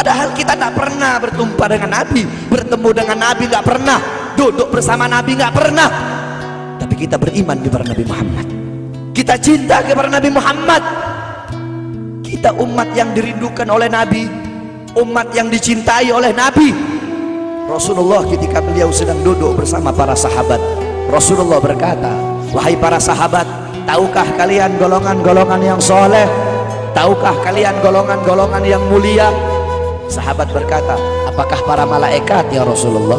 Padahal kita tidak pernah bertumpah dengan Nabi, bertemu dengan Nabi nggak pernah, duduk bersama Nabi nggak pernah. Tapi kita beriman kepada Nabi Muhammad. Kita cinta kepada Nabi Muhammad. Kita umat yang dirindukan oleh Nabi, umat yang dicintai oleh Nabi. Rasulullah ketika beliau sedang duduk bersama para sahabat, Rasulullah berkata, wahai para sahabat, tahukah kalian golongan-golongan yang soleh? Tahukah kalian golongan-golongan yang mulia? Sahabat berkata, apakah para malaikat ya Rasulullah?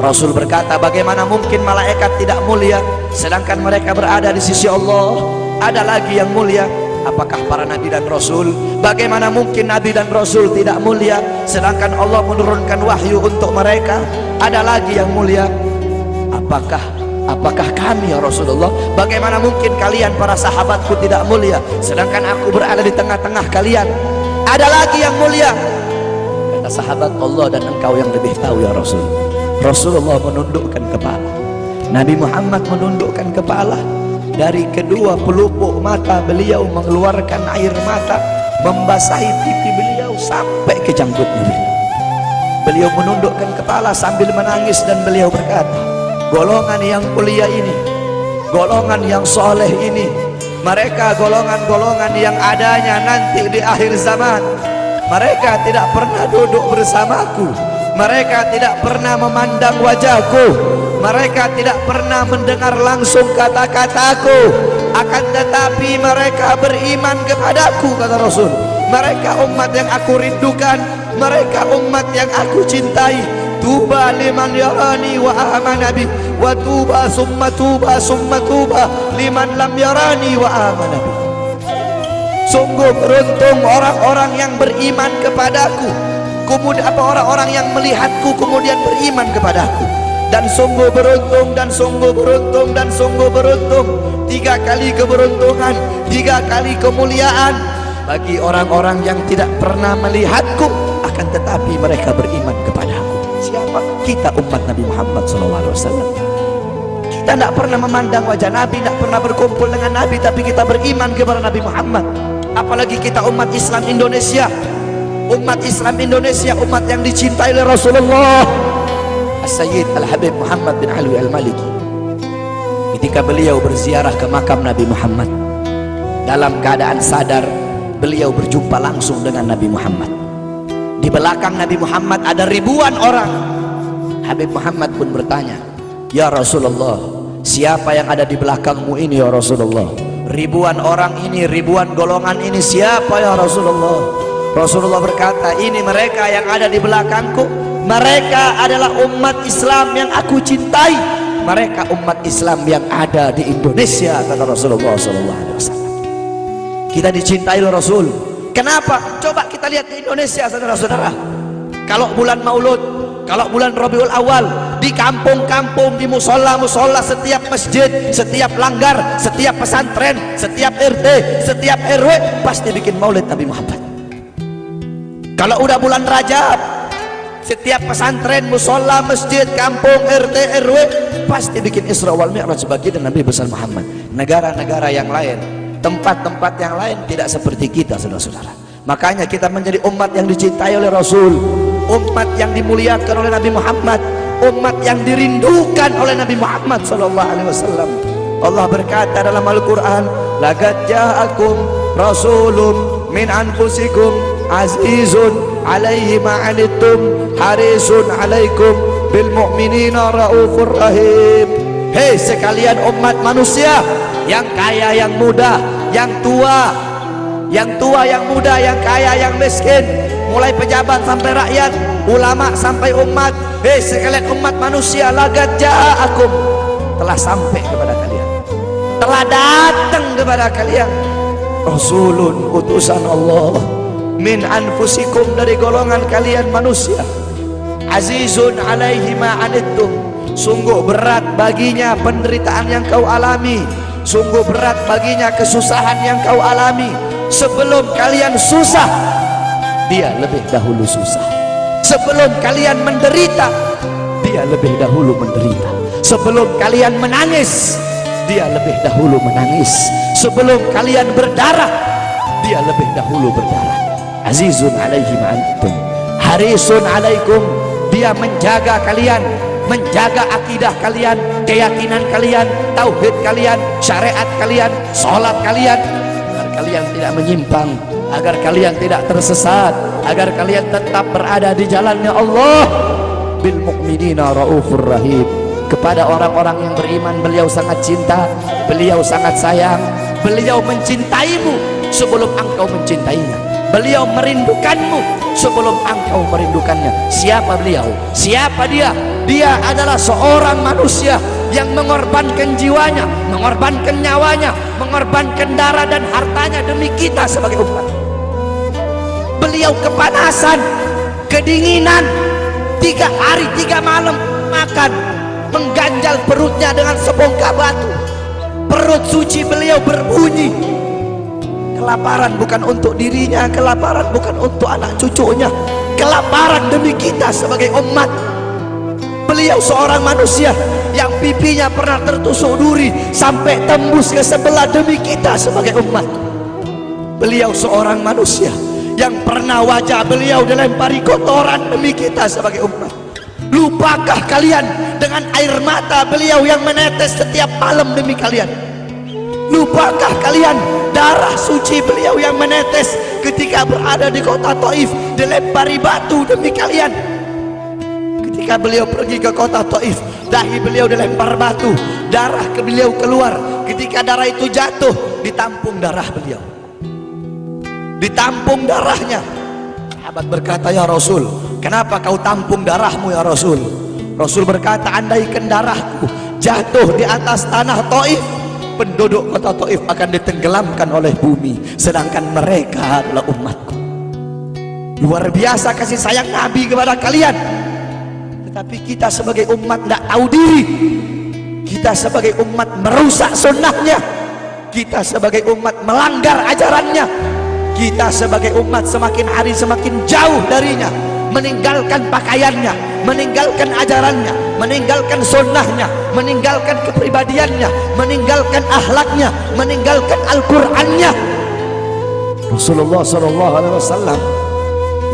Rasul berkata, bagaimana mungkin malaikat tidak mulia sedangkan mereka berada di sisi Allah? Ada lagi yang mulia. Apakah para nabi dan rasul? Bagaimana mungkin nabi dan rasul tidak mulia sedangkan Allah menurunkan wahyu untuk mereka? Ada lagi yang mulia. Apakah kami ya Rasulullah? Bagaimana mungkin kalian para sahabatku tidak mulia sedangkan aku berada di tengah-tengah kalian? Ada lagi yang mulia. Kata sahabat, Allah dan engkau yang lebih tahu ya Rasul. Rasulullah menundukkan kepala, Nabi Muhammad menundukkan kepala. Dari kedua pelupuk mata beliau mengeluarkan air mata, membasahi pipi beliau sampai ke janggutnya beliau. Beliau menundukkan kepala sambil menangis dan beliau berkata, golongan yang mulia ini, golongan yang soleh ini, mereka golongan-golongan yang adanya nanti di akhir zaman. Mereka tidak pernah duduk bersamaku, mereka tidak pernah memandang wajahku, mereka tidak pernah mendengar langsung kata-kataku, akan tetapi mereka beriman kepadaku, kata Rasul. Mereka umat yang aku rindukan, mereka umat yang aku cintai. Tuba liman yarani wa amana bi, wa tuba summa tuba summa tuba liman lam yarani wa amana bi. Sungguh beruntung orang-orang yang beriman kepadaku, kemudian orang-orang yang melihatku kemudian beriman kepadaku. Dan sungguh beruntung, dan sungguh beruntung, dan sungguh beruntung. 3 kali keberuntungan, 3 kali kemuliaan bagi orang-orang yang tidak pernah melihatku akan tetapi mereka beriman kepadaku. Siapa? Kita umat Nabi Muhammad SAW. Kita tidak pernah memandang wajah Nabi, tidak pernah berkumpul dengan Nabi, tapi kita beriman kepada Nabi Muhammad. Apalagi kita umat Islam Indonesia, umat Islam Indonesia, umat yang dicintai oleh Rasulullah As-Sayyid Al-Habib Muhammad bin Alwi Al-Maliki. Ketika beliau berziarah ke makam Nabi Muhammad, dalam keadaan sadar beliau berjumpa langsung dengan Nabi Muhammad. Di belakang Nabi Muhammad ada ribuan orang. Habib Muhammad pun bertanya, ya Rasulullah, siapa yang ada di belakangmu ini ya Rasulullah? Ribuan orang ini, ribuan golongan ini, siapa ya Rasulullah? Rasulullah berkata, ini mereka yang ada di belakangku. Mereka adalah umat Islam yang aku cintai. Mereka umat Islam yang ada di Indonesia, kata Rasulullah SAW. Kita dicintai oleh Rasul. Kenapa? Coba kita lihat di Indonesia, saudara-saudara. Kalau bulan Maulud, kalau bulan Rabiul Awal, di kampung-kampung, di musola-musola, setiap masjid, setiap langgar, setiap pesantren, setiap RT, setiap RW pasti bikin maulid Nabi Muhammad. Kalau udah bulan Rajab, setiap pesantren, musola, masjid, kampung, RT, RW pasti bikin Isra wal Mi'raj sebagai Nabi besar Muhammad. Negara-negara yang lain, tempat-tempat yang lain tidak seperti kita, saudara-saudara. Makanya kita menjadi umat yang dicintai oleh Rasul, umat yang dimuliakan oleh Nabi Muhammad, umat yang dirindukan oleh Nabi Muhammad SAW. Allah berkata dalam Al-Quran, laqad ja'akum rasulun min anfusikum azizun alaihi ma'anittum harisun alaikum bil mu'minina raufur rahim. Hei sekalian umat manusia, yang kaya, yang muda, yang tua, yang muda, yang kaya, yang miskin, mulai pejabat sampai rakyat, ulama sampai umat. Hei sekalian umat manusia, laqad ja'akum, telah sampai kepada kalian, telah datang kepada kalian rasulun, utusan Allah, min anfusikum, dari golongan kalian manusia, azizun alaihi ma'anittum, sungguh berat baginya penderitaan yang kau alami, sungguh berat baginya kesusahan yang kau alami. Sebelum kalian susah, dia lebih dahulu susah. Sebelum kalian menderita, dia lebih dahulu menderita. Sebelum kalian menangis, dia lebih dahulu menangis. Sebelum kalian berdarah, dia lebih dahulu berdarah. Azizun alaihi ma'anittum harisun alaikum, dia menjaga kalian, menjaga akidah kalian, keyakinan kalian, tauhid kalian, syariat kalian, sholat kalian, agar kalian tidak menyimpang, agar kalian tidak tersesat, agar kalian tetap berada di jalannya Allah. Bil mu'minina raufur rahim. Kepada orang-orang yang beriman beliau sangat cinta, beliau sangat sayang, beliau mencintaimu sebelum engkau mencintainya, beliau merindukanmu sebelum engkau merindukannya. Siapa beliau? Siapa dia? Dia adalah seorang manusia yang mengorbankan jiwanya, mengorbankan nyawanya, mengorbankan darah dan hartanya demi kita sebagai umat. Beliau kepanasan, kedinginan, 3 hari 3 malam makan, mengganjal perutnya dengan sebongkah batu. Perut suci beliau berbunyi. Kelaparan bukan untuk dirinya, kelaparan bukan untuk anak cucunya, kelaparan demi kita sebagai umat. Beliau seorang manusia yang pipinya pernah tertusuk duri sampai tembus ke sebelah demi kita sebagai umat. Beliau seorang manusia yang pernah wajah beliau dilempari kotoran demi kita sebagai umat. Lupakah kalian dengan air mata beliau yang menetes setiap malam demi kalian? Lupakah kalian darah suci beliau yang menetes ketika berada di kota Taif, dilempari batu demi kalian? Ketika beliau pergi ke kota Taif, dahi beliau dilempar batu, darah ke beliau keluar. Ketika darah itu jatuh, ditampung darah beliau, ditampung darahnya. Sahabat berkata, ya Rasul, kenapa kau tampung darahmu ya Rasul? Rasul berkata, andaikan darahku jatuh di atas tanah Taif, penduduk kota Taif akan ditenggelamkan oleh bumi, sedangkan mereka adalah umatku. Luar biasa kasih sayang Nabi kepada kalian. Tetapi kita sebagai umat tidak tahu diri. Kita sebagai umat merusak sunnahnya. Kita sebagai umat melanggar ajarannya. Kita sebagai umat semakin hari semakin jauh darinya, meninggalkan pakaiannya, meninggalkan ajarannya, meninggalkan sunnahnya, meninggalkan kepribadiannya, meninggalkan akhlaknya, meninggalkan Al-Qur'annya. Rasulullah SAW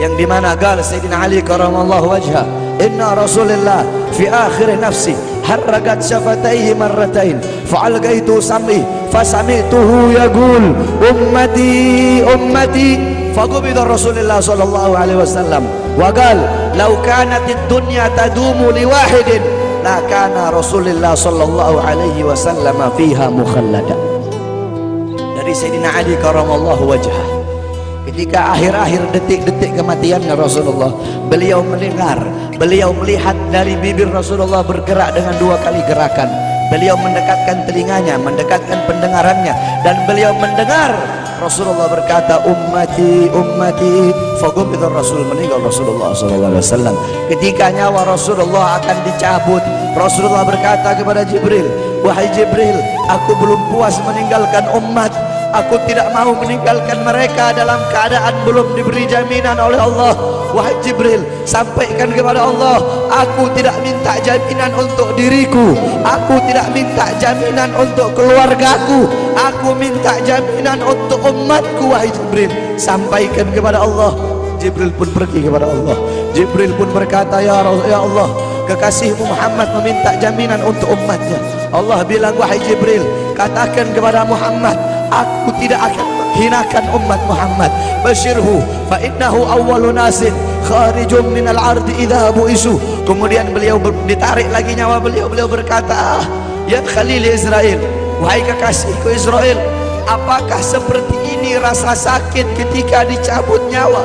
yang dimana gal Sayyidina Ali karamallahu wajha, inna Rasulullah fi akhir nafsi harragat syafataihi marratain fa'algaitu sam'i fasami'tuhu yaqul ummati ummati faqubida Rasulullah sallallahu alaihi wasallam wa qala law kanat ad-dunya tadumu li wahidin la kana Rasulullah sallallahu alaihi wasallam fiha mukhallada. Dari Sayyidina Ali karamallahu wajhah, ketika akhir-akhir detik-detik kematiannya Rasulullah, beliau mendengar, beliau melihat dari bibir Rasulullah bergerak dengan 2 kali gerakan. Beliau mendekatkan telinganya, mendekatkan pendengarannya, dan beliau mendengar Rasulullah berkata, ummati ummati. Faqubida Rasul, meninggal Rasulullah SAW. Ketika nyawa Rasulullah akan dicabut, Rasulullah berkata kepada Jibril, wahai Jibril, aku belum puas meninggalkan umat. Aku tidak mau meninggalkan mereka dalam keadaan belum diberi jaminan oleh Allah. Wahai Jibril, sampaikan kepada Allah, aku tidak minta jaminan untuk diriku, aku tidak minta jaminan untuk keluargaku, aku minta jaminan untuk umatku. Wahai Jibril, sampaikan kepada Allah. Jibril pun pergi kepada Allah. Jibril pun berkata, ya Allah, kekasihmu Muhammad meminta jaminan untuk umatnya. Allah bilang, wahai Jibril, katakan kepada Muhammad, aku tidak akan menghinakan umat Muhammad. Basyirhu fa innahu awwalu nasin kharijum minal ardi idza bu'isu. Kemudian beliau ditarik lagi nyawa beliau. Beliau berkata, ya Khalil Israel, wahai kekasihku Israel, apakah seperti ini rasa sakit ketika dicabut nyawa?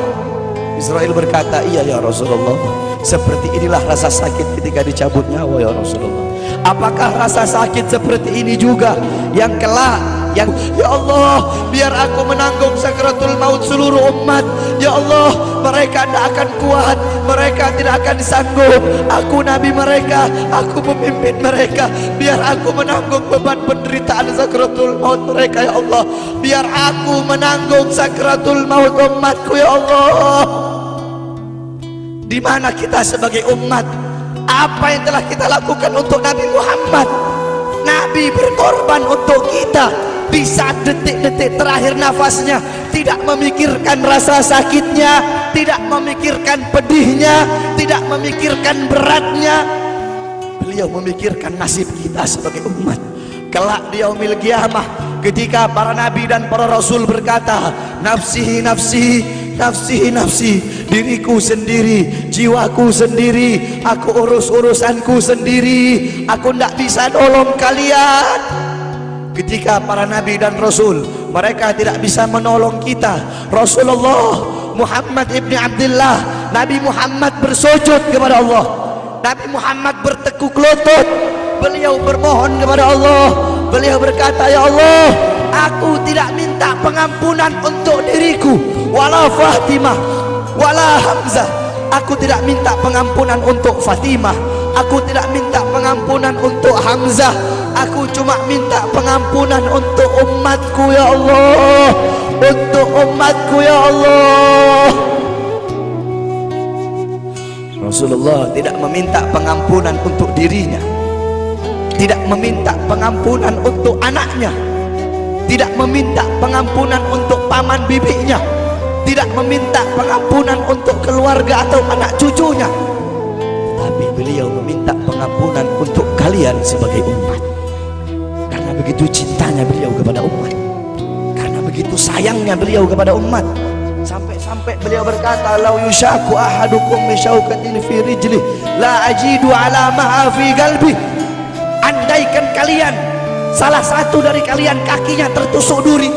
Israel berkata, iya ya Rasulullah, seperti inilah rasa sakit ketika dicabut nyawa ya Rasulullah. Apakah rasa sakit seperti ini juga yang kelak, yang ya Allah, biar aku menanggung sakratul maut seluruh umat. Ya Allah, mereka tidak akan kuat, mereka tidak akan sanggup. Aku nabi mereka, aku pemimpin mereka, biar aku menanggung beban penderitaan sakratul maut mereka. Ya Allah, biar aku menanggung sakratul maut umatku. Ya Allah, di mana kita sebagai umat, apa yang telah kita lakukan untuk Nabi Muhammad? Nabi berkorban untuk kita. di saat detik-detik terakhir nafasnya tidak memikirkan rasa sakitnya, tidak memikirkan pedihnya, tidak memikirkan beratnya. Beliau memikirkan nasib kita sebagai umat. Kelak di yaumil qiyamah, ketika para nabi dan para rasul berkata, nafsi nafsi, nafsi nafsi, diriku sendiri, jiwaku sendiri, aku urus urusanku sendiri, aku tidak bisa nolong kalian. Ketika para nabi dan rasul mereka tidak bisa menolong kita, Rasulullah Muhammad ibni Abdullah, Nabi Muhammad bersujud kepada Allah, Nabi Muhammad bertekuk lutut, beliau bermohon kepada Allah. Beliau berkata, ya Allah, aku tidak minta pengampunan untuk diriku, wala Fatimah, wala Hamzah. Aku tidak minta pengampunan untuk Fatimah, aku tidak minta pengampunan untuk Hamzah. Aku cuma minta pengampunan untuk umatku ya Allah, untuk umatku ya Allah. Rasulullah tidak meminta pengampunan untuk dirinya, tidak meminta pengampunan untuk anaknya, tidak meminta pengampunan untuk paman bibinya, tidak meminta pengampunan untuk keluarga atau anak cucunya, tapi beliau meminta pengampunan untuk kalian sebagai umat. Karena begitu cintanya beliau kepada umat, karena begitu sayangnya beliau kepada umat, sampai-sampai beliau berkata, lau yushaku ahadukum bisyaukatin fi rijli la ajidu ala maha fi qalbi. Andaikan kalian, salah satu dari kalian kakinya tertusuk duri,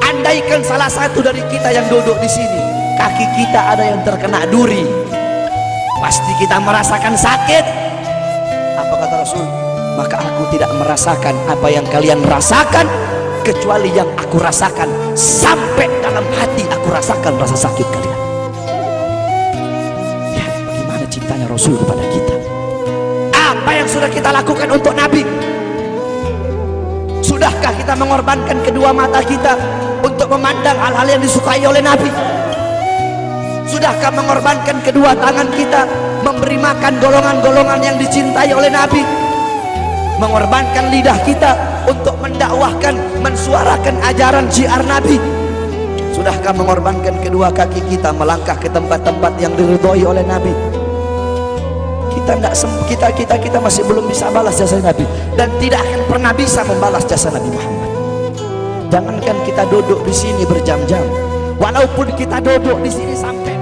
andaikan salah satu dari kita yang duduk di sini kaki kita ada yang terkena duri, pasti kita merasakan sakit. Apa kata Rasul? Maka aku tidak merasakan apa yang kalian rasakan, kecuali yang aku rasakan, sampai dalam hati aku rasakan rasa sakit kalian. Ya, bagaimana cintanya Rasul kepada kita. Apa yang sudah kita lakukan untuk Nabi? Sudahkah kita mengorbankan kedua mata kita untuk memandang hal-hal yang disukai oleh Nabi? Sudahkah mengorbankan kedua tangan kita memberi makan golongan-golongan yang dicintai oleh Nabi? Mengorbankan lidah kita untuk mendakwahkan, mensuarakan ajaran syiar Nabi? Sudahkah mengorbankan kedua kaki kita melangkah ke tempat-tempat yang diridhoi oleh Nabi? Kita masih belum bisa balas jasa Nabi, dan tidak akan pernah bisa membalas jasa Nabi Muhammad. Jangankan kita duduk di sini berjam-jam, walaupun kita duduk di sini sampai